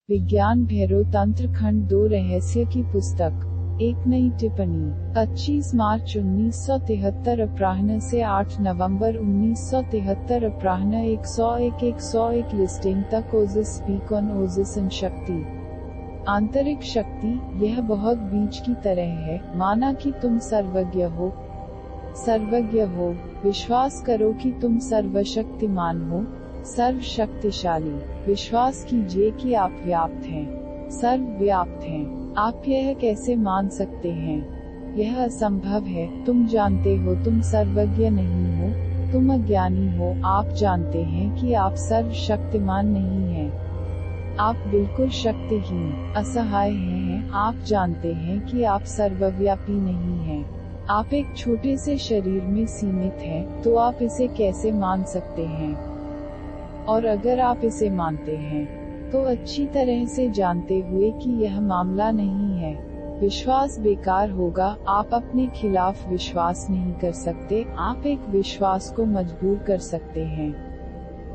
विज्ञान भैरव तंत्र खंड 2 रहस्य की पुस्तक। एक नई टिप्पणी 25 मार्च 1973 अपराह्न से 8 नवंबर 1973 अपराह्न 101 लिस्टिंग तक ओजस स्पीक ऑन ओजसन शक्ति। आंतरिक शक्ति, यह बहुत बीज की तरह है, माना कि तुम सर्वज्ञ हो। विश्वास करो कि तुम सर्वशक्तिमान हो, सर्वशक्तिशाली। विश्वास कीजिए कि आप व्याप्त हैं, सर्वव्याप्त हैं। आप यह कैसे मान सकते हैं? यह असंभव है। तुम जानते हो तुम सर्वज्ञ नहीं हो, तुम अज्ञानी हो। आप जानते हैं कि आप सर्वशक्तिमान नहीं हैं। आप बिल्कुल शक्तिहीन, असहाय हैं। आप जानते हैं कि आप सर्वव्यापी नहीं हैं। आप एक छोटे से शरीर में सीमित हैं, तो आप इसे कैसे मान सकते हैं? और अगर आप इसे मानते हैं, तो अच्छी तरह से जानते हुए कि यह मामला नहीं है। विश्वास बेकार होगा। आप अपने खिलाफ विश्वास नहीं कर सकते। आप एक विश्वास को मजबूर कर सकते हैं,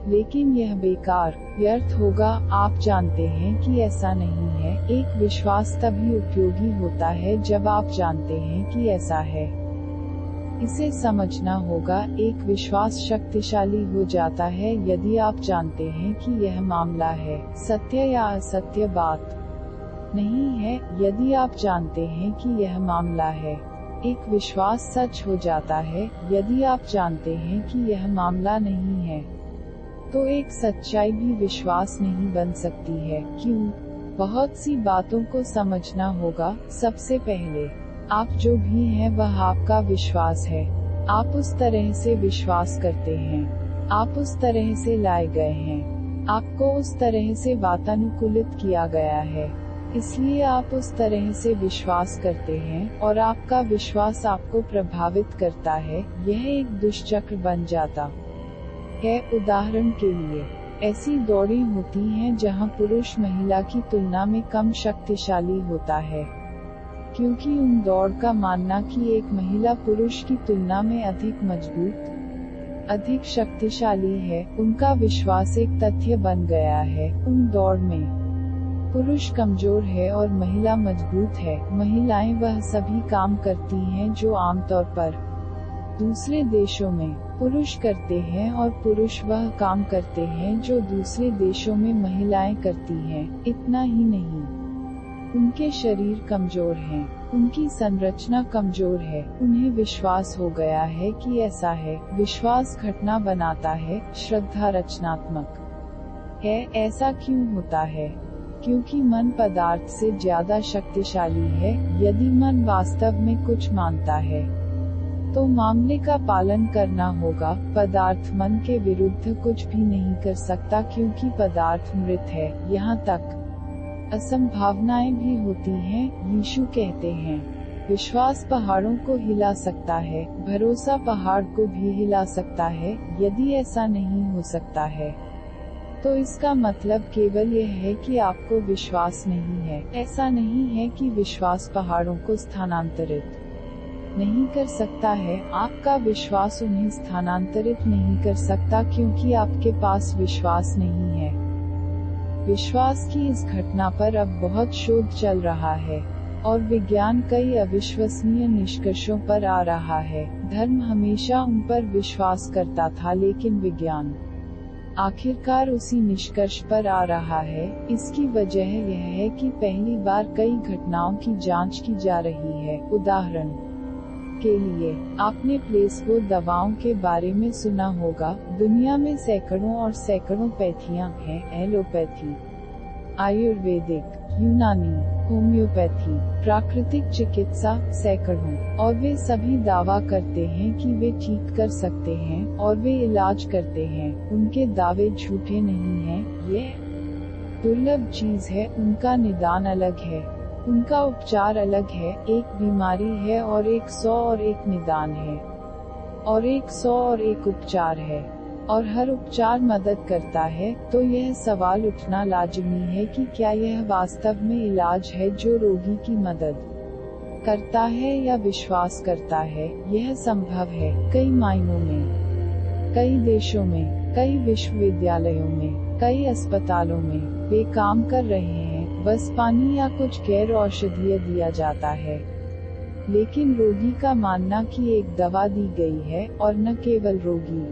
लेकिन यह बेकार, व्यर्थ होगा। आप जानते हैं कि ऐसा नहीं है। एक विश्वास तभी उपयोगी होता है जब आप जानते हैं कि ऐसा है। इसे समझना होगा। एक विश्वास शक्तिशाली हो जाता है यदि आप जानते हैं कि यह मामला है। सत्य या असत्य बात नहीं है। यदि आप जानते हैं कि यह मामला है, एक विश्वास सच हो जाता है। यदि आप जानते हैं कि यह मामला नहीं है, तो एक सच्चाई भी विश्वास नहीं बन सकती है। क्यों? बहुत सी बातों को समझना होगा। सबसे पहले, आप जो भी हैं वह आपका विश्वास है। आप उस तरह से विश्वास करते हैं। आप उस तरह से लाए गए हैं। आपको उस तरह से वातानुकूलित किया गया है, इसलिए आप उस तरह से विश्वास करते हैं, और आपका विश्वास आपको प्रभावित करता है। यह एक दुष्चक्र बन जाता है। उदाहरण के लिए, ऐसी दौड़ें होती हैं जहां पुरुष महिला की तुलना में कम शक्तिशाली होता है, क्योंकि उन दौड़ का मानना कि एक महिला पुरुष की तुलना में अधिक मजबूत, अधिक शक्तिशाली है, उनका विश्वास एक तथ्य बन गया है। उन दौड़ में पुरुष कमजोर है और महिला मजबूत है। महिलाएं वह सभी काम करती हैं जो आमतौर पर दूसरे देशों में पुरुष करते हैं, और पुरुष वह काम करते हैं जो दूसरे देशों में महिलाएं करती हैं। इतना ही नहीं, उनके शरीर कमजोर हैं, उनकी संरचना कमजोर है। उन्हें विश्वास हो गया है कि ऐसा है। विश्वास घटना बनाता है, श्रद्धा रचनात्मक है। ऐसा क्यों होता है? क्योंकि मन पदार्थ से ज्यादा शक्तिशाली है। यदि मन वास्तव में कुछ मानता है, तो मामले का पालन करना होगा। पदार्थ मन के विरुद्ध कुछ भी नहीं कर सकता, क्योंकि पदार्थ मृत है। यहाँ तक असंभावनाएं भी होती हैं। यीशु कहते हैं, विश्वास पहाड़ों को हिला सकता है, भरोसा पहाड़ को भी हिला सकता है। यदि ऐसा नहीं हो सकता है, तो इसका मतलब केवल यह है कि आपको विश्वास नहीं है। ऐसा नहीं है कि विश्वास पहाड़ों को स्थानांतरित नहीं कर सकता है। आपका विश्वास उन्हें स्थानांतरित नहीं कर सकता, क्योंकि आपके पास विश्वास नहीं है। विश्वास की इस घटना पर अब बहुत शोध चल रहा है, और विज्ञान कई अविश्वसनीय निष्कर्षों पर आ रहा है। धर्म हमेशा उन पर विश्वास करता था, लेकिन विज्ञान आखिरकार उसी निष्कर्ष पर आ रहा है। इसकी वजह यह है कि पहली बार कई घटनाओं की जांच की जा रही है। उदाहरण के लिए, आपने प्लेसबो दवाओं के बारे में सुना होगा। दुनिया में सैकड़ों और सैकड़ों पैथियां हैं। एलोपैथी, आयुर्वेदिक, यूनानी, होम्योपैथी, प्राकृतिक चिकित्सा, सैकड़ों, और वे सभी दावा करते हैं कि वे ठीक कर सकते हैं, और वे इलाज करते हैं। उनके दावे झूठे नहीं हैं। यह दुर्लभ चीज है। उनका निदान अलग है, उनका उपचार अलग है। एक बीमारी है और 101 निदान है, और 101 उपचार है, और हर उपचार मदद करता है। तो यह सवाल उठना लाजमी है कि क्या यह वास्तव में इलाज है जो रोगी की मदद करता है या विश्वास करता है? यह संभव है कई मायनों में, कई देशों में, कई विश्वविद्यालयों में, कई अस्पतालों में वे काम कर रहे हैं, बस पानी या कुछ गैर औषधीय दिया जाता है। लेकिन रोगी का मानना कि एक दवा दी गई है, और न केवल रोगी,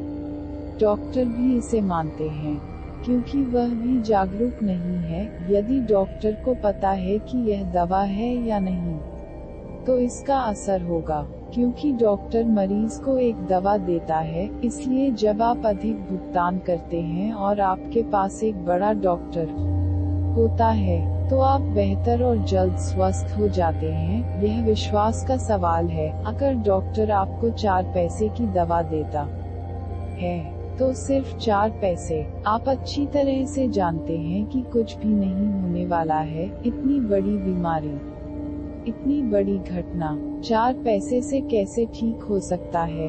डॉक्टर भी इसे मानते हैं, क्योंकि वह भी जागरूक नहीं है। यदि डॉक्टर को पता है कि यह दवा है या नहीं, तो इसका असर होगा, क्योंकि डॉक्टर मरीज को एक दवा देता है। इसलिए जब आप अधिक भुगतान करते हैं और आपके पास एक बड़ा डॉक्टर होता है, तो आप बेहतर और जल्द स्वस्थ हो जाते हैं। यह विश्वास का सवाल है। अगर डॉक्टर आपको 4 पैसे की दवा देता है, तो सिर्फ 4 पैसे, आप अच्छी तरह से जानते हैं कि कुछ भी नहीं होने वाला है। इतनी बड़ी बीमारी, इतनी बड़ी घटना 4 पैसे से कैसे ठीक हो सकता है?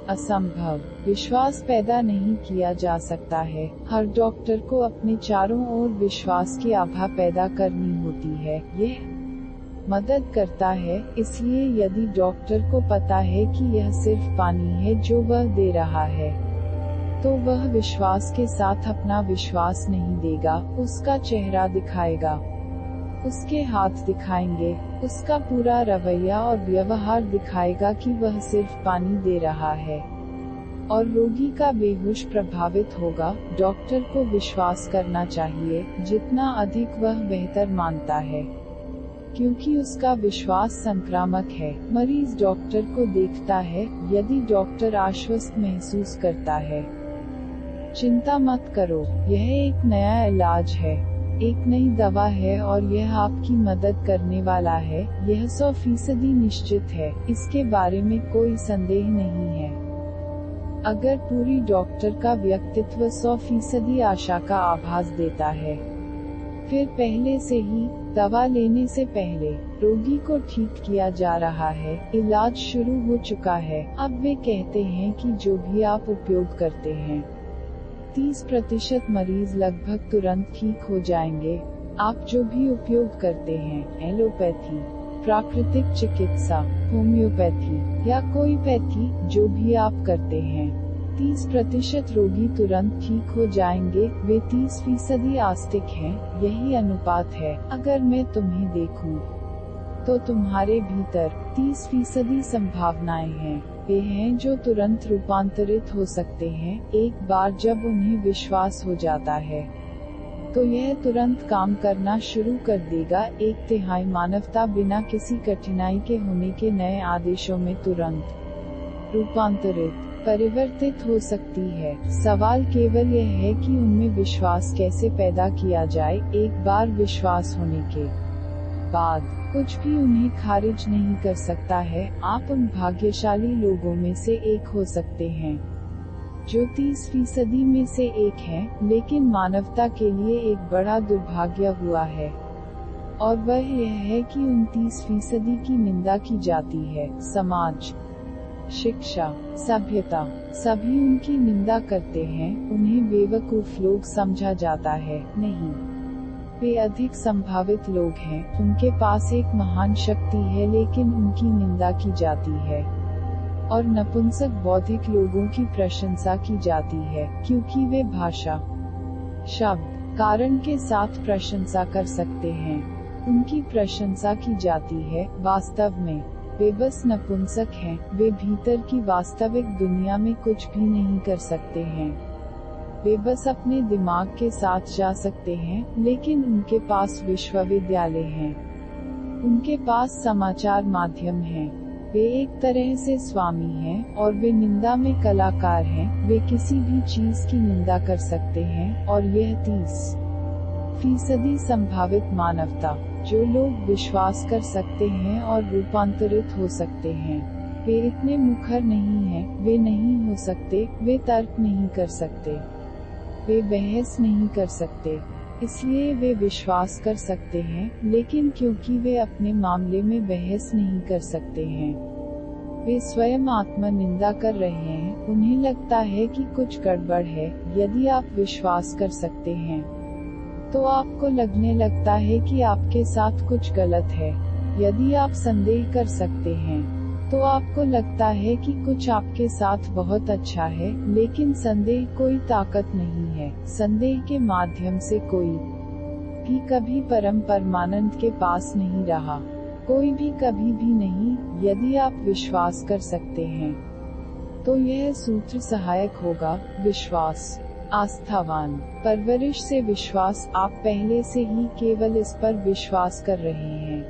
असंभव। विश्वास पैदा नहीं किया जा सकता है। हर डॉक्टर को अपने चारों ओर विश्वास की आभा पैदा करनी होती है। यह मदद करता है। इसलिए यदि डॉक्टर को पता है कि यह सिर्फ पानी है जो वह दे रहा है, तो वह विश्वास के साथ अपना विश्वास नहीं देगा। उसका चेहरा दिखाएगा, उसके हाथ दिखाएंगे, उसका पूरा रवैया और व्यवहार दिखाएगा कि वह सिर्फ पानी दे रहा है, और रोगी का बेहोश प्रभावित होगा। डॉक्टर को विश्वास करना चाहिए, जितना अधिक वह बेहतर मानता है, क्योंकि उसका विश्वास संक्रामक है। मरीज डॉक्टर को देखता है। यदि डॉक्टर आश्वस्त महसूस करता है, चिंता मत करो, यह एक नया इलाज है, एक नई दवा है और यह आपकी मदद करने वाला है, यह 100% निश्चित है, इसके बारे में कोई संदेह नहीं है। अगर पूरी डॉक्टर का व्यक्तित्व 100% आशा का आभास देता है, फिर पहले से ही, दवा लेने से पहले, रोगी को ठीक किया जा रहा है, इलाज शुरू हो चुका है। अब वे कहते हैं कि जो भी आप उपयोग करते हैं, 30% मरीज लगभग तुरंत ठीक हो जाएंगे। आप जो भी उपयोग करते हैं, एलोपैथी, प्राकृतिक चिकित्सा, होम्योपैथी या कोई पैथी, जो भी आप करते हैं, 30% रोगी तुरंत ठीक हो जाएंगे। वे 30% आस्तिक हैं। यही अनुपात है। अगर मैं तुम्हें देखूं, तो तुम्हारे भीतर 30% संभावनाएं हैं। वे हैं जो तुरंत रूपांतरित हो सकते हैं। एक बार जब उन्हें विश्वास हो जाता है, तो यह तुरंत काम करना शुरू कर देगा। 1/3 मानवता बिना किसी कठिनाई के होने के नए आदेशों में तुरंत रूपांतरित, परिवर्तित हो सकती है। सवाल केवल यह है कि उनमें विश्वास कैसे पैदा किया जाए। एक बार विश्वास होने के बाद कुछ भी उन्हें खारिज नहीं कर सकता है। आप उन भाग्यशाली लोगों में से एक हो सकते हैं, जो 30% में से एक हैं, लेकिन मानवता के लिए एक बड़ा दुर्भाग्य हुआ है, और वह यह है कि उन 30% की निंदा की जाती है। समाज, शिक्षा, सभ्यता, सभी उनकी निंदा करते हैं। उन्हें बेवकूफ लोग समझा जाता है। नहीं, वे अधिक संभावित लोग हैं। उनके पास एक महान शक्ति है, लेकिन उनकी निंदा की जाती है, और नपुंसक बौद्धिक लोगों की प्रशंसा की जाती है, क्योंकि वे भाषा, शब्द, कारण के साथ प्रशंसा कर सकते हैं। उनकी प्रशंसा की जाती है। वास्तव में वे बस नपुंसक हैं। वे भीतर की वास्तविक दुनिया में कुछ भी नहीं कर सकते हैं। वे बस अपने दिमाग के साथ जा सकते हैं, लेकिन उनके पास विश्वविद्यालय हैं, उनके पास समाचार माध्यम हैं। वे एक तरह से स्वामी हैं, और वे निंदा में कलाकार हैं। वे किसी भी चीज की निंदा कर सकते हैं, और यह 30% संभावित मानवता, जो लोग विश्वास कर सकते हैं और रूपांतरित हो सकते हैं। वे इतने मुखर नहीं हैं। वे नहीं हो सकते। वे तर्क नहीं कर सकते। वे बहस नहीं कर सकते। इसलिए वे विश्वास कर सकते हैं, लेकिन क्योंकि वे अपने मामले में बहस नहीं कर सकते हैं, वे स्वयं आत्म निंदा कर रहे हैं। उन्हें लगता है कि कुछ गड़बड़ है। यदि आप विश्वास कर सकते हैं, तो आपको लगने लगता है कि आपके साथ कुछ गलत है। यदि आप संदेह कर सकते हैं, तो आपको लगता है कि कुछ आपके साथ बहुत अच्छा है, लेकिन संदेह कोई ताकत नहीं है। है। संदेह के माध्यम से कोई भी कभी परम परमानंद के पास नहीं रहा, कोई भी कभी भी नहीं। यदि आप विश्वास कर सकते हैं तो यह सूत्र सहायक होगा। विश्वास आस्थावान परवरिश से विश्वास, आप पहले से ही केवल इस पर विश्वास कर रहे हैं।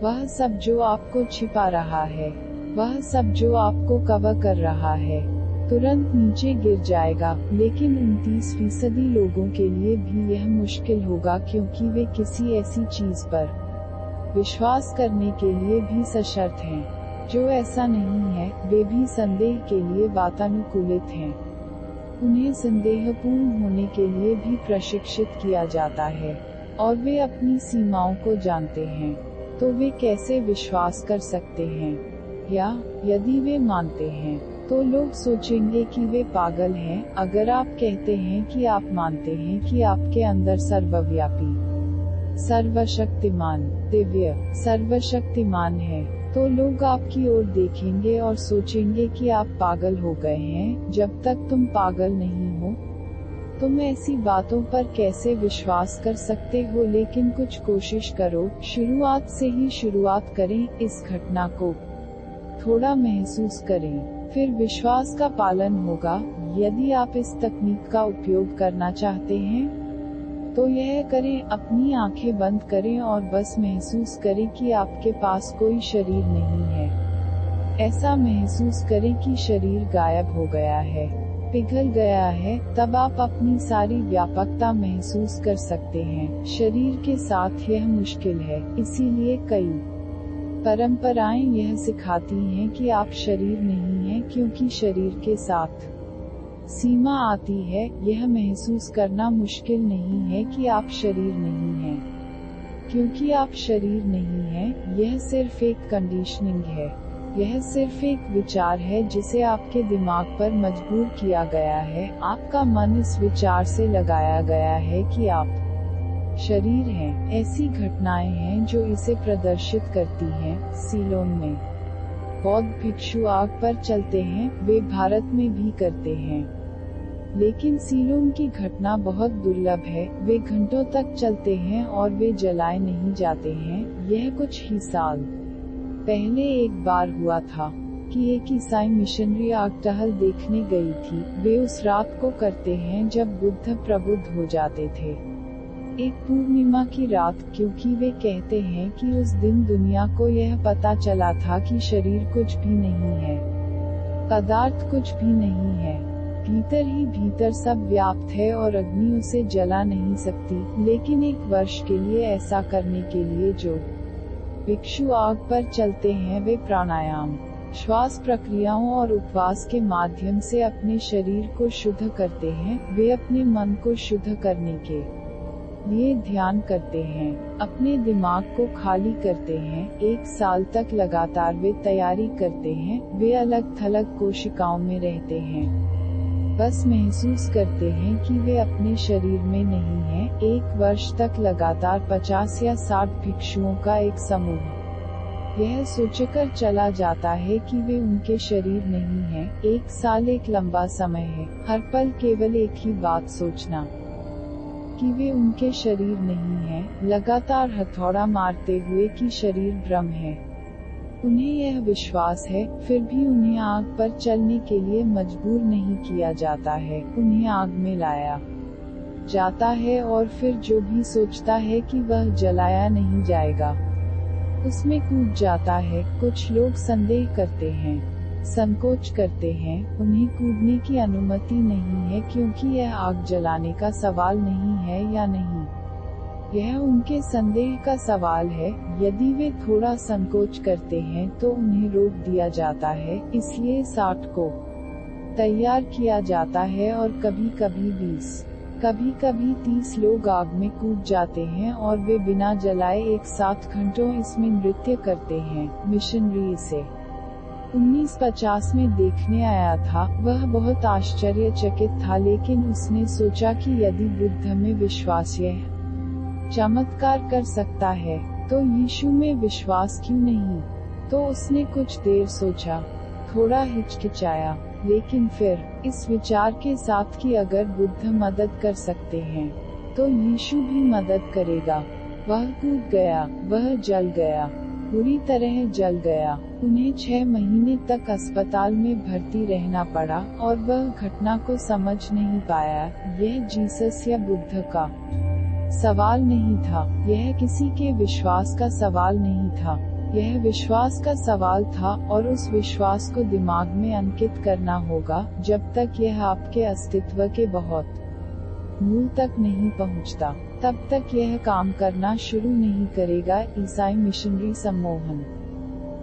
वह सब जो आपको छिपा रहा है, वह सब जो आपको कवर कर रहा है, तुरंत नीचे गिर जाएगा। लेकिन 29% लोगों के लिए भी यह मुश्किल होगा, क्योंकि वे किसी ऐसी चीज पर विश्वास करने के लिए भी सशर्त हैं जो ऐसा नहीं है। वे भी संदेह के लिए वातानुकूलित हैं। उन्हें संदेहपूर्ण होने के लिए भी प्रशिक्षित किया जाता है, और वे अपनी सीमाओं को जानते हैं। तो वे कैसे विश्वास कर सकते हैं? या यदि वे मानते हैं तो लोग सोचेंगे कि वे पागल हैं। अगर आप कहते हैं कि आप मानते हैं कि आपके अंदर सर्वव्यापी, सर्वशक्तिमान, दिव्य, सर्वशक्तिमान है, तो लोग आपकी ओर देखेंगे और सोचेंगे कि आप पागल हो गए हैं। जब तक तुम पागल नहीं हो, तुम ऐसी बातों पर कैसे विश्वास कर सकते हो? लेकिन कुछ कोशिश करो, शुरुआत से ही शुरुआत करें, इस घटना को थोड़ा महसूस करें, फिर विश्वास का पालन होगा। यदि आप इस तकनीक का उपयोग करना चाहते हैं तो यह करें, अपनी आंखें बंद करें और बस महसूस करें कि आपके पास कोई शरीर नहीं है। ऐसा महसूस करें कि शरीर गायब हो गया है, पिघल गया है। तब आप अपनी सारी व्यापकता महसूस कर सकते हैं। शरीर के साथ यह मुश्किल है, इसीलिए कई परंपराएं यह सिखाती हैं कि आप शरीर नहीं हैं, क्योंकि शरीर के साथ सीमा आती है। यह महसूस करना मुश्किल नहीं है कि आप शरीर नहीं हैं, क्योंकि आप शरीर नहीं हैं। यह सिर्फ एक कंडीशनिंग है, यह सिर्फ एक विचार है जिसे आपके दिमाग पर मजबूर किया गया है। आपका मन इस विचार से लगाया गया है कि आप शरीर हैं। ऐसी घटनाएं हैं जो इसे प्रदर्शित करती हैं। सीलोन में बौद्ध भिक्षु आग पर चलते हैं, वे भारत में भी करते हैं, लेकिन सीलोन की घटना बहुत दुर्लभ है। वे घंटों तक चलते हैं और वे जलाए नहीं जाते हैं। यह कुछ ही साल पहले एक बार हुआ था कि एक ईसाई मिशनरी आग टहल देखने गई थी। वे उस रात को करते हैं जब बुद्ध प्रबुद्ध हो जाते थे, एक पूर्णिमा की रात, क्योंकि वे कहते हैं कि उस दिन दुनिया को यह पता चला था कि शरीर कुछ भी नहीं है, पदार्थ कुछ भी नहीं है, भीतर ही भीतर सब व्याप्त है और अग्नि उसे जला नहीं सकती। लेकिन एक वर्ष के लिए ऐसा करने के लिए जो भिक्षु आग पर चलते हैं, वे प्राणायाम, श्वास प्रक्रियाओं और उपवास के माध्यम से अपने शरीर को शुद्ध करते हैं। वे अपने मन को शुद्ध करने के लिए ध्यान करते हैं, अपने दिमाग को खाली करते हैं। एक साल तक लगातार वे तैयारी करते हैं। वे अलग थलग कोशिकाओं में रहते हैं, बस महसूस करते हैं कि वे अपने शरीर में नहीं हैं। एक वर्ष तक लगातार 50 या 60 भिक्षुओं का एक समूह यह सोचकर चला जाता है कि वे उनके शरीर नहीं हैं। एक साल एक लंबा समय है, हर पल केवल एक ही बात सोचना कि वे उनके शरीर नहीं हैं, लगातार हथौड़ा मारते हुए कि शरीर भ्रम है। उन्हें यह विश्वास है, फिर भी उन्हें आग पर चलने के लिए मजबूर नहीं किया जाता है। उन्हें आग में लाया जाता है और फिर जो भी सोचता है कि वह जलाया नहीं जाएगा, उसमें कूद जाता है। कुछ लोग संदेह करते हैं, संकोच करते हैं, उन्हें कूदने की अनुमति नहीं है, क्योंकि यह आग जलाने का सवाल नहीं है या नहीं, यह उनके संदेह का सवाल है। यदि वे थोड़ा संकोच करते हैं तो उन्हें रोक दिया जाता है। इसलिए 60 को तैयार किया जाता है और कभी कभी 20, कभी कभी 30 लोग आग में कूद जाते हैं और वे बिना जलाए एक साथ घंटों इसमें नृत्य करते हैं। मिशनरी इसे 1950 में देखने आया था। वह बहुत आश्चर्यचकित था, लेकिन उसने सोचा कि यदि बुद्ध में विश्वास यह चमत्कार कर सकता है, तो यीशु में विश्वास क्यों नहीं? तो उसने कुछ देर सोचा, थोड़ा हिचकिचाया, लेकिन फिर इस विचार के साथ कि अगर बुद्ध मदद कर सकते हैं तो यीशु भी मदद करेगा। वह कूद गया, वह जल गया, पूरी तरह जल गया। उन्हें 6 महीने तक अस्पताल में भर्ती रहना पड़ा और वह घटना को समझ नहीं पाया। यह जीसस या बुद्ध का सवाल नहीं था, यह किसी के विश्वास का सवाल नहीं था, यह विश्वास का सवाल था और उस विश्वास को दिमाग में अंकित करना होगा जब तक यह आपके अस्तित्व के बहुत मूल तक नहीं पहुंचता, तब तक यह काम करना शुरू नहीं करेगा। ईसाई मिशनरी सम्मोहन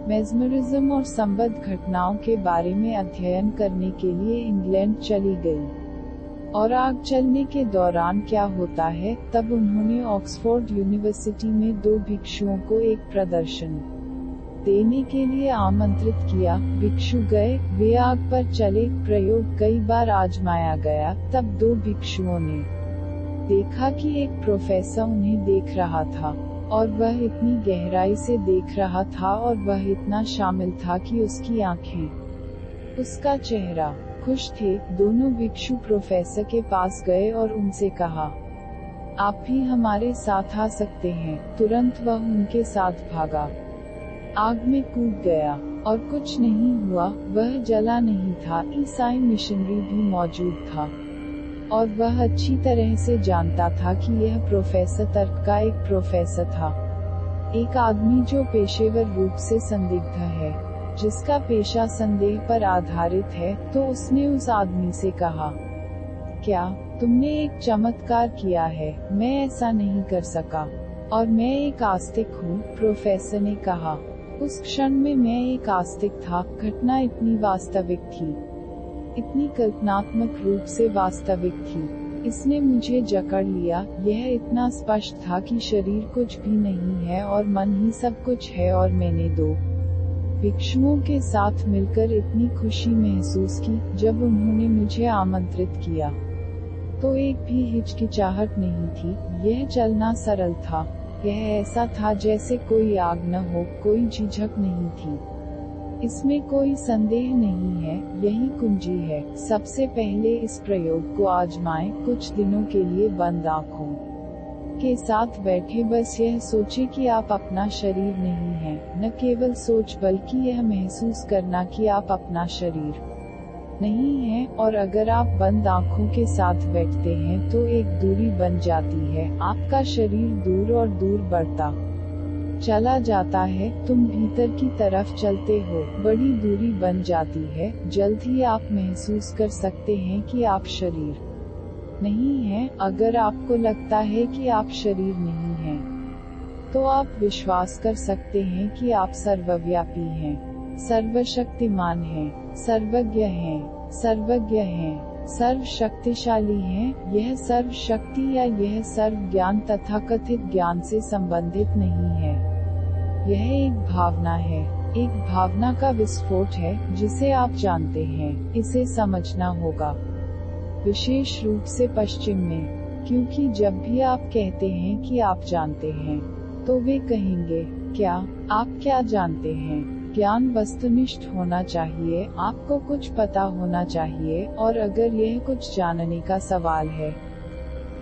मेस्मरिज्म और संबद्ध घटनाओं के बारे में अध्ययन करने के लिए इंग्लैंड चली गई और आग चलने के दौरान क्या होता है, तब उन्होंने ऑक्सफोर्ड यूनिवर्सिटी में 2 भिक्षुओं को एक प्रदर्शन देने के लिए आमंत्रित किया। भिक्षु गए, वे आग पर चले, प्रयोग कई बार आजमाया गया। तब 2 भिक्षुओं ने देखा कि एक प्रोफेसर उन्हें देख रहा था और वह इतनी गहराई से देख रहा था और वह इतना शामिल था कि उसकी आंखें, उसका चेहरा खुश थे। दोनों भिक्षु प्रोफेसर के पास गए और उनसे कहा, आप भी हमारे साथ आ सकते हैं। तुरंत वह उनके साथ भागा, आग में कूद गया और कुछ नहीं हुआ, वह जला नहीं था। ईसाई मिशनरी भी मौजूद था और वह अच्छी तरह से जानता था कि यह प्रोफेसर तर्क का एक प्रोफेसर था, एक आदमी जो पेशेवर रूप से संदिग्ध है, जिसका पेशा संदेह पर आधारित है। तो उसने उस आदमी से कहा, क्या तुमने एक चमत्कार किया है? मैं ऐसा नहीं कर सका और मैं एक आस्तिक हूँ। प्रोफेसर ने कहा, उस क्षण में मैं एक आस्तिक था। घटना इतनी वास्तविक थी, इतनी कल्पनात्मक रूप से वास्तविक थी, इसने मुझे जकड़ लिया। यह इतना स्पष्ट था कि शरीर कुछ भी नहीं है और मन ही सब कुछ है। और मैंने 2 भिक्षुओं के साथ मिलकर इतनी खुशी महसूस की जब उन्होंने मुझे आमंत्रित किया, तो एक भी हिचकिचाहट नहीं थी। यह चलना सरल था, यह ऐसा था जैसे कोई आग न हो, कोई झिझक नहीं थी, इसमें कोई संदेह नहीं है। यही कुंजी है। सबसे पहले इस प्रयोग को आजमाएं, कुछ दिनों के लिए बंद आंखों के साथ बैठे बस यह सोचे कि आप अपना शरीर नहीं हैं। न केवल सोच बल्कि यह महसूस करना कि आप अपना शरीर नहीं हैं। और अगर आप बंद आंखों के साथ बैठते हैं तो एक दूरी बन जाती है, आपका शरीर दूर और दूर बढ़ता चला जाता है। तुम भीतर की तरफ चलते हो, बड़ी दूरी बन जाती है। जल्द ही आप महसूस कर सकते हैं कि आप शरीर नहीं हैं। अगर आपको लगता है कि आप शरीर नहीं हैं, तो आप विश्वास कर सकते हैं कि आप सर्वव्यापी हैं, सर्वशक्तिमान हैं, सर्वज्ञ हैं, सर्वज्ञ हैं, सर्वशक्तिशाली हैं। यह सर्वशक्ति या यह सर्व ज्ञान तथाकथित ज्ञान से संबंधित नहीं है। यह एक भावना है, एक भावना का विस्फोट है जिसे आप जानते हैं। इसे समझना होगा, विशेष रूप से पश्चिम में, क्योंकि जब भी आप कहते हैं कि आप जानते हैं, तो वे कहेंगे, क्या आप क्या जानते हैं? ज्ञान वस्तुनिष्ठ होना चाहिए, आपको कुछ पता होना चाहिए। और अगर यह कुछ जानने का सवाल है,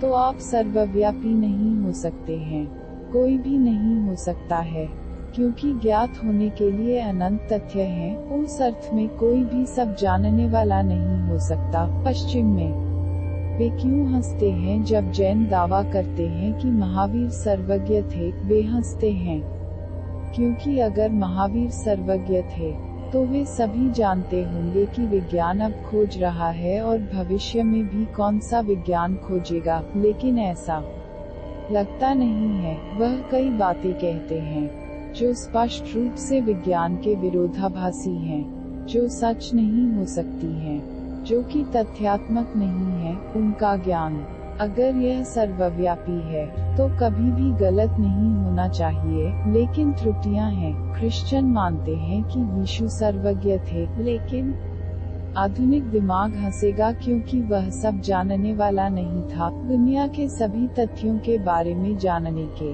तो आप सर्वव्यापी नहीं हो सकते हैं। कोई भी नहीं हो सकता है, क्योंकि ज्ञात होने के लिए अनंत तथ्य हैं। उस अर्थ में कोई भी सब जानने वाला नहीं हो सकता। पश्चिम में वे क्यों हंसते हैं जब जैन दावा करते हैं कि महावीर सर्वज्ञ थे? वे हंसते हैं क्योंकि अगर महावीर सर्वज्ञ थे, तो वे सभी जानते होंगे कि विज्ञान अब खोज रहा है और भविष्य में भी कौन सा विज्ञान खोजेगा। लेकिन ऐसा लगता नहीं है। वह कई बातें कहते हैं जो स्पष्ट रूप से विज्ञान के विरोधाभासी हैं, जो सच नहीं हो सकती हैं, जो कि तथ्यात्मक नहीं है। उनका ज्ञान, अगर यह सर्वव्यापी है, तो कभी भी गलत नहीं होना चाहिए। लेकिन त्रुटियां हैं। क्रिश्चियन मानते हैं कि यीशु सर्वज्ञ थे, लेकिन आधुनिक दिमाग हंसेगा क्योंकि वह सब जानने वाला नहीं था। दुनिया के सभी तथ्यों के बारे में जानने के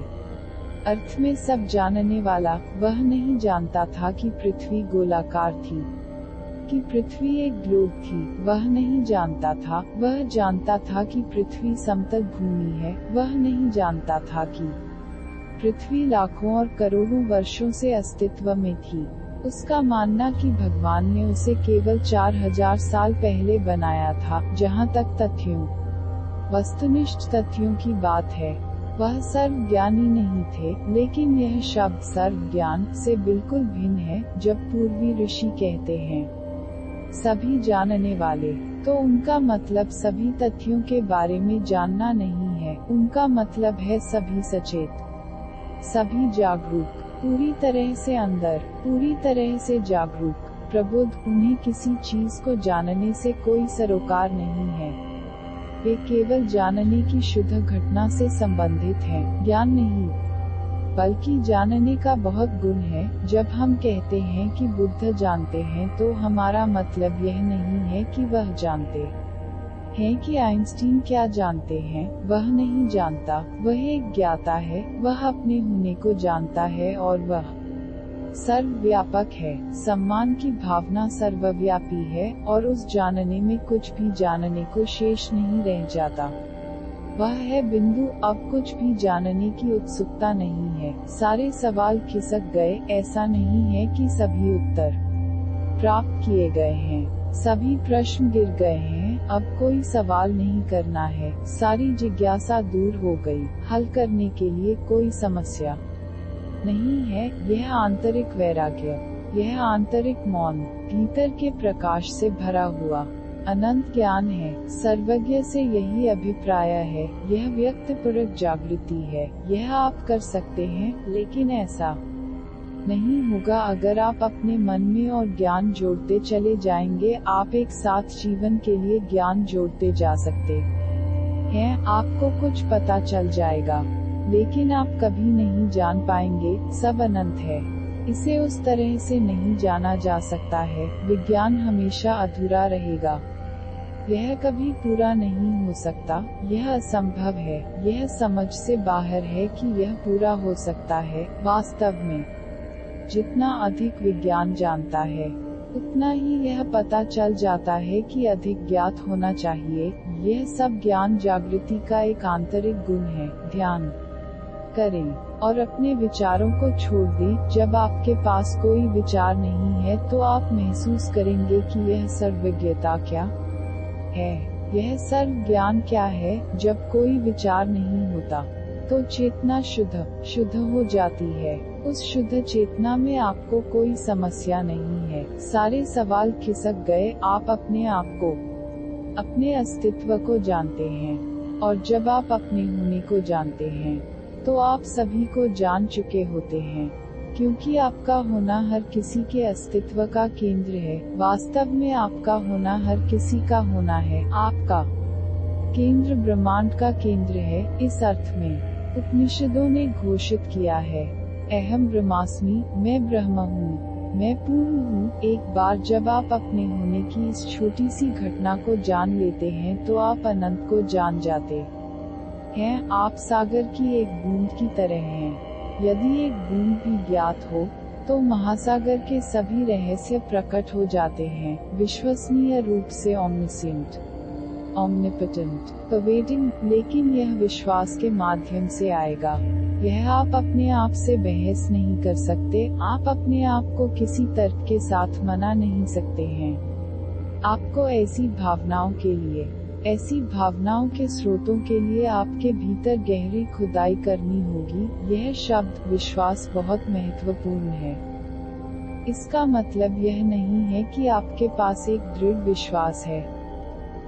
अर्थ में सब जानने वाला, वह नहीं जानता था कि पृथ्वी गोलाकार थी। कि पृथ्वी एक ग्लोब थी, वह नहीं जानता था। वह जानता था कि पृथ्वी समतल भूमि है, वह नहीं जानता था कि पृथ्वी लाखों और करोड़ों वर्षों से अस्तित्व में थी। उसका मानना कि भगवान ने उसे केवल 4000 साल पहले बनाया था। जहाँ तक तथ्यों, वस्तुनिष्ठ तथ्यों की बात है, वह सर्वज्ञानी नहीं थे, लेकिन यह शब्द सर्वज्ञान से बिल्कुल भिन्न है। जब पूर्वी ऋषि कहते हैं सभी जानने वाले, तो उनका मतलब सभी तथ्यों के बारे में जानना नहीं है, उनका मतलब है सभी सचेत, सभी जागरूक, पूरी तरह से अंदर, पूरी तरह से जागरूक, प्रबुद्ध। उन्हें किसी चीज को जानने से कोई सरोकार नहीं है, वे केवल जानने की शुद्ध घटना से संबंधित हैं, ज्ञान नहीं। बल्कि जानने का बहुत गुण है। जब हम कहते हैं कि बुद्ध जानते हैं, तो हमारा मतलब यह नहीं है कि वह जानते हैं कि आइंस्टीन क्या जानते हैं, वह नहीं जानता, वह एक ज्ञाता है, वह अपने होने को जानता है और वह सर्वव्यापक है। सम्मान की भावना सर्वव्यापी है और उस जानने में कुछ भी जानने को शेष नहीं रह जाता। वह है बिंदु। अब कुछ भी जानने की उत्सुकता नहीं है। सारे सवाल खिसक गए। ऐसा नहीं है कि सभी उत्तर प्राप्त किए गए हैं, सभी प्रश्न गिर गए हैं। अब कोई सवाल नहीं करना है, सारी जिज्ञासा दूर हो गई। हल करने के लिए कोई समस्या नहीं है। यह आंतरिक वैराग्य, यह आंतरिक मौन, भीतर के प्रकाश से भरा हुआ अनंत ज्ञान है। सर्वज्ञ से यही अभिप्राय है। यह व्यक्तिपरक जागृति है। यह आप कर सकते हैं, लेकिन ऐसा नहीं होगा अगर आप अपने मन में और ज्ञान जोड़ते चले जाएंगे। आप एक साथ जीवन के लिए ज्ञान जोड़ते जा सकते हैं। आपको कुछ पता चल जाएगा, लेकिन आप कभी नहीं जान पाएंगे। सब अनंत है, इसे उस तरह से नहीं जाना जा सकता है। विज्ञान हमेशा अधूरा रहेगा, यह कभी पूरा नहीं हो सकता। यह असंभव है, यह समझ से बाहर है कि यह पूरा हो सकता है। वास्तव में जितना अधिक विज्ञान जानता है, उतना ही यह पता चल जाता है कि अधिक ज्ञात होना चाहिए। यह सब ज्ञान जागृति का एक आंतरिक गुण है। ध्यान करें और अपने विचारों को छोड़ दें। जब आपके पास कोई विचार नहीं है, तो आप महसूस करेंगे कि यह सर्वज्ञता क्या है, यह सर्व ज्ञान क्या है। जब कोई विचार नहीं होता, तो चेतना शुद्ध हो जाती है। उस शुद्ध चेतना में आपको कोई समस्या नहीं है। सारे सवाल खिसक गए। आप अपने आप को, अपने अस्तित्व को जानते हैं, और जब आप अपने होने को जानते हैं, तो आप सभी को जान चुके होते हैं, क्योंकि आपका होना हर किसी के अस्तित्व का केंद्र है। वास्तव में आपका होना हर किसी का होना है। आपका केंद्र ब्रह्मांड का केंद्र है। इस अर्थ में उपनिषदों ने घोषित किया है, अहम ब्रह्मास्मि, मैं ब्रह्म हूँ, मैं पूर्ण हूँ। एक बार जब आप अपने होने की इस छोटी सी घटना को जान लेते हैं, तो आप अनंत को जान जाते हैं। आप सागर की एक बूंद की तरह हैं। यदि एक बूंद भी ज्ञात हो, तो महासागर के सभी रहस्य प्रकट हो जाते हैं। विश्वसनीय रूप से ओमनिसेंट, ओमनिपोटेंट, परवेडिंग। लेकिन यह विश्वास के माध्यम से आएगा। यह आप अपने आप से बहस नहीं कर सकते। आप अपने आप को किसी तर्क के साथ मना नहीं सकते हैं। आपको ऐसी भावनाओं के लिए, ऐसी भावनाओं के स्रोतों के लिए आपके भीतर गहरी खुदाई करनी होगी। यह शब्द विश्वास बहुत महत्वपूर्ण है। इसका मतलब यह नहीं है कि आपके पास एक दृढ़ विश्वास है,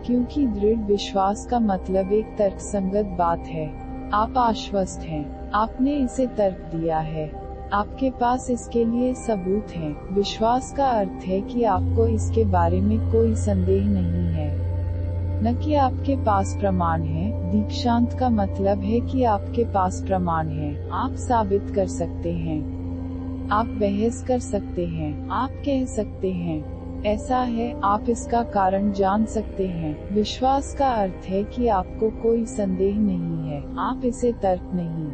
क्योंकि दृढ़ विश्वास का मतलब एक तर्कसंगत बात है। आप आश्वस्त हैं, आपने इसे तर्क दिया है, आपके पास इसके लिए सबूत हैं। विश्वास का अर्थ है कि आपको इसके बारे में कोई संदेह नहीं है, न कि आपके पास प्रमाण है। दीक्षांत का मतलब है कि आपके पास प्रमाण है। आप साबित कर सकते हैं, आप बहस कर सकते हैं, आप कह सकते हैं ऐसा है। आप इसका कारण जान सकते हैं। विश्वास का अर्थ है कि आपको कोई संदेह नहीं है। आप इसे तर्क नहीं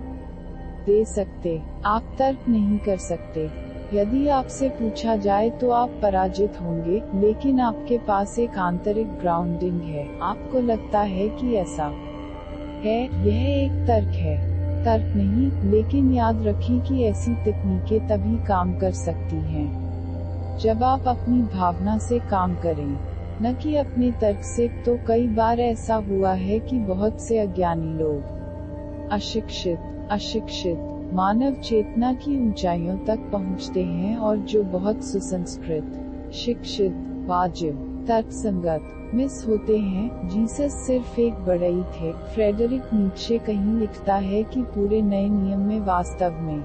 दे सकते, आप तर्क नहीं कर सकते। यदि आपसे पूछा जाए तो आप पराजित होंगे, लेकिन आपके पास एक आंतरिक ग्राउंडिंग है। आपको लगता है कि ऐसा है। यह एक तर्क है, तर्क नहीं, लेकिन याद रखें कि ऐसी तकनीकें तभी काम कर सकती हैं जब आप अपनी भावना से काम करें, न कि अपने तर्क से। तो कई बार ऐसा हुआ है कि बहुत से अज्ञानी लोग अशिक्षित मानव चेतना की ऊंचाइयों तक पहुंचते हैं, और जो बहुत सुसंस्कृत, शिक्षित, वाजिब, तर्कसंगत मिस होते हैं। जीसस सिर्फ एक बढ़ई थे। फ्रेडरिक नीत्शे कहीं लिखता है कि पूरे नए नियम में वास्तव में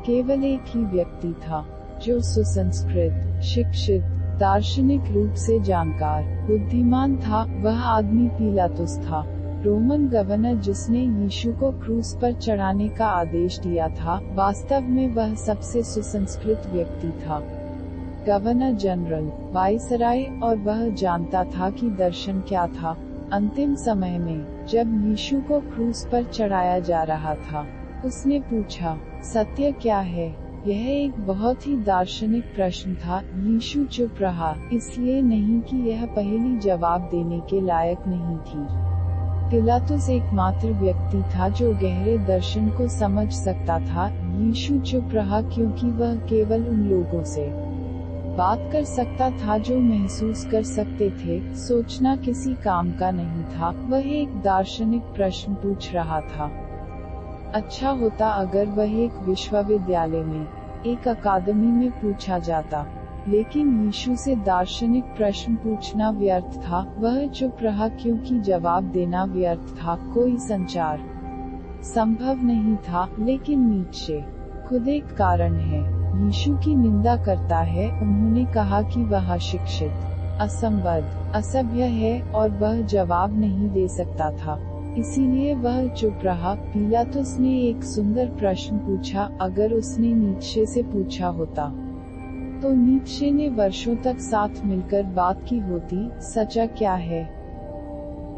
केवल एक ही व्यक्ति था जो सुसंस्कृत, शिक्षित, दार्शनिक रूप से जानकार, बुद्धिमान था। वह आदमी पिलातुस था, रोमन गवर्नर जिसने यीशु को क्रूस पर चढ़ाने का आदेश दिया था। वास्तव में वह सबसे सुसंस्कृत व्यक्ति था, गवर्नर जनरल, वाइसराय, और वह जानता था कि दर्शन क्या था। अंतिम समय में जब यीशु को क्रूस पर चढ़ाया जा रहा था, उसने पूछा, सत्य क्या है? यह एक बहुत ही दार्शनिक प्रश्न था। यीशु चुप रहा, इसलिए नहीं कि यह पहेली जवाब देने के लायक नहीं थी। पिलातुस एकमात्र व्यक्ति था जो गहरे दर्शन को समझ सकता था। यीशु चुप रहा क्योंकि वह केवल उन लोगों से बात कर सकता था जो महसूस कर सकते थे। सोचना किसी काम का नहीं था, वह एक दार्शनिक प्रश्न पूछ रहा था। अच्छा होता अगर वह एक विश्वविद्यालय में, एक अकादमी में पूछा जाता, लेकिन यीशु से दार्शनिक प्रश्न पूछना व्यर्थ था। वह चुप रहा क्योंकि जवाब देना व्यर्थ था। कोई संचार संभव नहीं था। लेकिन नीत्शे खुद एक कारण है। यीशु की निंदा करता है। उन्होंने कहा कि वह अशिक्षित, असंबद्ध, असभ्य है, और वह जवाब नहीं दे सकता था, इसीलिए वह चुप रहा। पिलातुस ने एक सुंदर प्रश्न पूछा। अगर उसने नीत्शे से पूछा होता तो नीत्शे ने वर्षों तक साथ मिलकर बात की होती। सच्चा क्या है?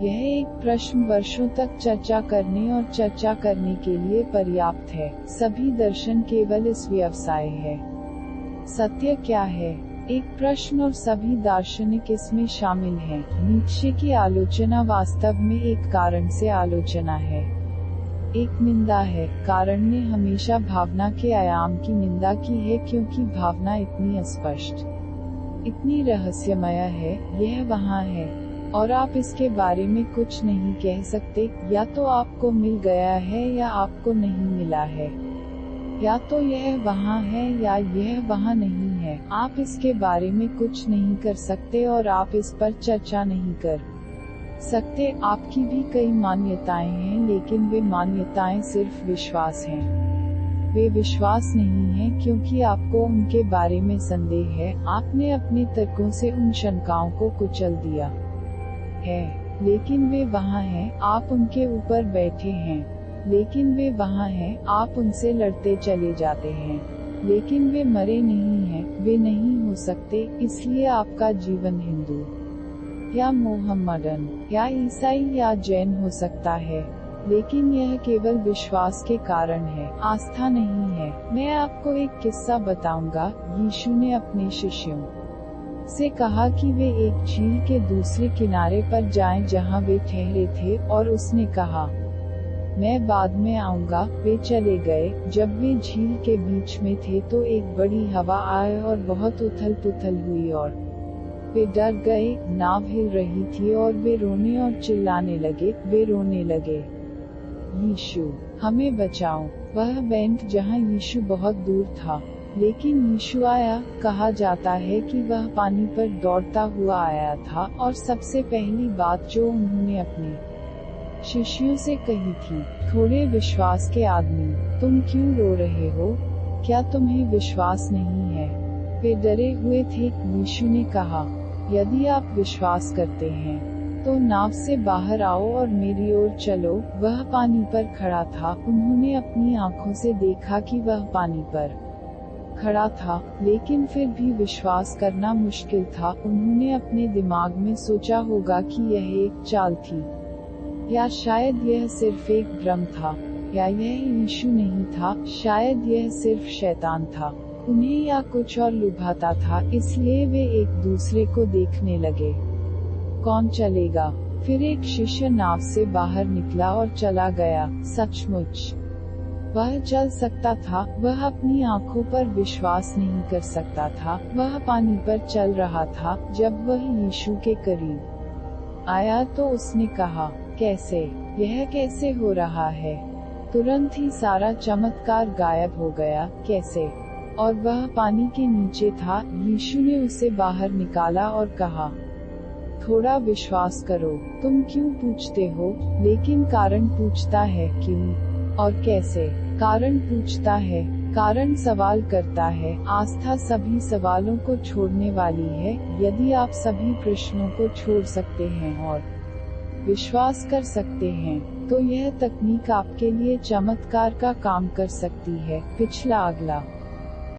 यह एक प्रश्न वर्षों तक चर्चा करने और चर्चा करने के लिए पर्याप्त है। सभी दर्शन केवल इस व्यवसाय है। सत्य क्या है? एक प्रश्न, और सभी दार्शनिक इसमें शामिल हैं। नीत्शे की आलोचना वास्तव में एक कारण से आलोचना है, एक निंदा है। कारण ने हमेशा भावना के आयाम की निंदा की है, क्योंकि भावना इतनी अस्पष्ट, इतनी रहस्यमय है। यह वहाँ है, और आप इसके बारे में कुछ नहीं कह सकते। या तो आपको मिल गया है या आपको नहीं मिला है, या तो यह वहाँ है या यह वहाँ नहीं है। आप इसके बारे में कुछ नहीं कर सकते, और आप इस पर चर्चा नहीं कर सकते। आपकी भी कई मान्यताएं हैं, लेकिन वे मान्यताएं सिर्फ विश्वास हैं। वे विश्वास नहीं हैं क्योंकि आपको उनके बारे में संदेह है। आपने अपने तर्कों से उन शंकाओं को कुचल दिया है, लेकिन वे वहाँ हैं। आप उनके ऊपर बैठे हैं, लेकिन वे वहाँ हैं। आप उनसे लड़ते चले जाते हैं, लेकिन वे मरे नहीं हैं। वे नहीं हो सकते, इसलिए आपका जीवन हिंदू या मोहम्मदन या ईसाई या जैन हो सकता है, लेकिन यह केवल विश्वास के कारण है, आस्था नहीं है। मैं आपको एक किस्सा बताऊंगा। यीशु ने अपने शिष्यों से कहा कि वे एक झील के दूसरे किनारे पर जाएं जहां वे ठहरे थे, और उसने कहा, मैं बाद में आऊंगा। वे चले गए। जब वे झील के बीच में थे तो एक बड़ी हवा आई और बहुत उथल पुथल हुई, और वे डर गए। नाव हिल रही थी और वे रोने और चिल्लाने लगे। वे रोने लगे, यीशु हमें बचाओ। वह बैंक जहां यीशु बहुत दूर था, लेकिन यीशु आया। कहा जाता है कि वह पानी पर दौड़ता हुआ आया था, और सबसे पहली बात जो उन्होंने अपने शिष्यों से कही थी, थोड़े विश्वास के आदमी, तुम क्यों रो रहे हो? क्या तुम्हें विश्वास नहीं है? वे डरे हुए थे। यीशु ने कहा, यदि आप विश्वास करते हैं तो नाव से बाहर आओ और मेरी ओर चलो। वह पानी पर खड़ा था। उन्होंने अपनी आंखों से देखा कि वह पानी पर खड़ा था, लेकिन फिर भी विश्वास करना मुश्किल था। उन्होंने अपने दिमाग में सोचा होगा कि यह एक चाल थी, या शायद यह सिर्फ एक भ्रम था, या यह यीशु नहीं था, शायद यह सिर्फ शैतान था। उन्हें या कुछ और लुभाता था, इसलिए वे एक दूसरे को देखने लगे। कौन चलेगा? फिर एक शिष्य नाव से बाहर निकला और चला गया। सचमुच वह चल सकता था। वह अपनी आंखों पर विश्वास नहीं कर सकता था। वह पानी पर चल रहा था। जब वह यीशु के करीब आया तो उसने कहा, कैसे? यह कैसे हो रहा है? तुरंत ही सारा चमत्कार गायब हो गया। कैसे? और वह पानी के नीचे था। यीशु ने उसे बाहर निकाला और कहा, थोड़ा विश्वास करो। तुम क्यों पूछते हो? लेकिन कारण पूछता है, क्यों और कैसे? कारण पूछता है, कारण सवाल करता है। आस्था सभी सवालों को छोड़ने वाली है। यदि आप सभी प्रश्नों को छोड़ सकते हैं और विश्वास कर सकते हैं, तो यह तकनीक आपके लिए चमत्कार का काम कर सकती है। पिछला अगला